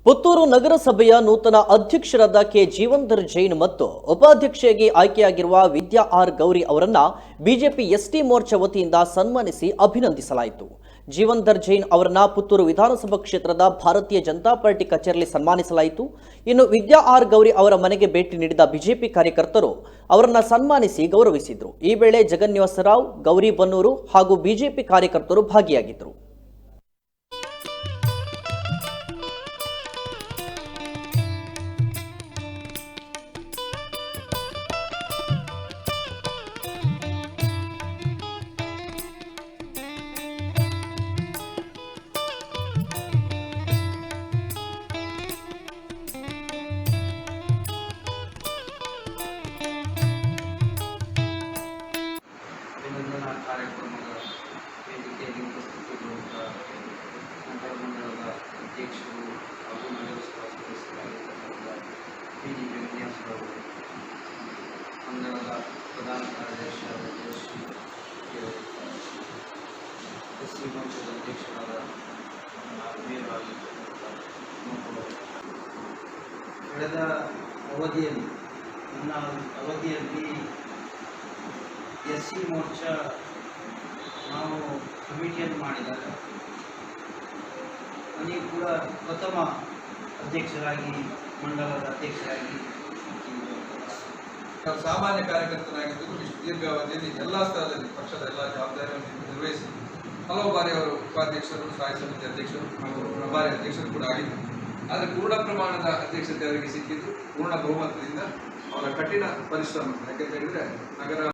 ಪುತ್ತೂರು ನಗರಸಭೆಯ ನೂತನ ಅಧ್ಯಕ್ಷರಾದ ಕೆ ಜೀವಂಧರ್ ಜೈನ್ ಮತ್ತು ಉಪಾಧ್ಯಕ್ಷೆಯಾಗಿ ಆಯ್ಕೆಯಾಗಿರುವ ವಿದ್ಯಾ ಆರ್ ಗೌರಿ ಅವರನ್ನ ಬಿಜೆಪಿ ಎಸ್ಟಿ ಮೋರ್ಚಾ ವತಿಯಿಂದ ಸನ್ಮಾನಿಸಿ ಅಭಿನಂದಿಸಲಾಯಿತು. ಜೀವಂಧರ್ ಜೈನ್ ಅವರನ್ನ ಪುತ್ತೂರು ವಿಧಾನಸಭಾ ಕ್ಷೇತ್ರದ ಭಾರತೀಯ ಜನತಾ ಪಾರ್ಟಿ ಕಚೇರಿಯಲ್ಲಿ ಸನ್ಮಾನಿಸಲಾಯಿತು. ಇನ್ನು ವಿದ್ಯಾ ಆರ್ ಗೌರಿ ಅವರ ಮನೆಗೆ ಭೇಟಿ ನೀಡಿದ ಬಿಜೆಪಿ ಕಾರ್ಯಕರ್ತರು ಅವರನ್ನ ಸನ್ಮಾನಿಸಿ ಗೌರವಿಸಿದರು. ಈ ವೇಳೆ ಜಗನ್ನಿವಾಸರಾವ್, ಗೌರಿ ಬನ್ನೂರು ಹಾಗೂ ಬಿಜೆಪಿ ಕಾರ್ಯಕರ್ತರು ಭಾಗಿಯಾಗಿದ್ದರು. ಅಭಿನಂದನಾ ಕಾರ್ಯಕ್ರಮದ ವೇದಿಕೆಯಲ್ಲಿ ಉಪಸ್ಥಿತರಿರುವಂಥ ನಗರ ಮಂಡಲದ ಅಧ್ಯಕ್ಷರು ಹಾಗೂ ನಗರಸಭಾ ಸದಸ್ಯರಾಗಿರ್ತಕ್ಕಂಥ ಬಿಜೆಪಿ ವಿನ್ಯಾಸಗಳು, ಮಂಡಲದ ಪ್ರಧಾನ ಕಾರ್ಯದರ್ಶಿಯಾದ ಶ್ರೀ ಎಸ್ಸಿ ಮೋರ್ಚಾದ ಅಧ್ಯಕ್ಷರಾದ ಆತ್ಮೀಯರಾಗಿರ್ತಕ್ಕಂಥ ಕಳೆದ ಅವಧಿಯಲ್ಲಿ ನನ್ನ ಅವಧಿಯಲ್ಲಿ ಎಸ್ಸಿ ಮೋರ್ಚಾ ನಾವು ಕಮಿಟಿಯನ್ನು ಮಾಡಿದಾಗ ನನಗೆ ಕೂಡ ಪ್ರಥಮ ಅಧ್ಯಕ್ಷರಾಗಿ, ಮಂಡಲದ ಅಧ್ಯಕ್ಷರಾಗಿ ಸಾಮಾನ್ಯ ಕಾರ್ಯಕರ್ತನಾಗಿದ್ದು ಇಷ್ಟು ದೀರ್ಘಾವಧಿಯಲ್ಲಿ ಎಲ್ಲ ಸ್ಥಳದಲ್ಲಿ ಪಕ್ಷದ ಎಲ್ಲ ಜವಾಬ್ದಾರಿಯನ್ನು ನಿರ್ವಹಿಸಿ ಹಲವು ಬಾರಿ ಅವರು ಉಪಾಧ್ಯಕ್ಷರು, ಸ್ಥಾಯಿ ಸಮಿತಿ ಅಧ್ಯಕ್ಷರು ಹಾಗೂ ಪ್ರಭಾರಿ ಅಧ್ಯಕ್ಷರು ಕೂಡ ಆಗಿದ್ದರು. ಆದರೆ ಪೂರ್ಣ ಪ್ರಮಾಣದ ಅಧ್ಯಕ್ಷತೆ ಅವರಿಗೆ ಸಿಕ್ಕಿದ್ದು ಪೂರ್ಣ ಬಹುಮತದಿಂದ ಅವರ ಕಠಿಣ ಪರಿಶ್ರಮ. ಯಾಕೆಂತ ಹೇಳಿದ್ರೆ ನಗರ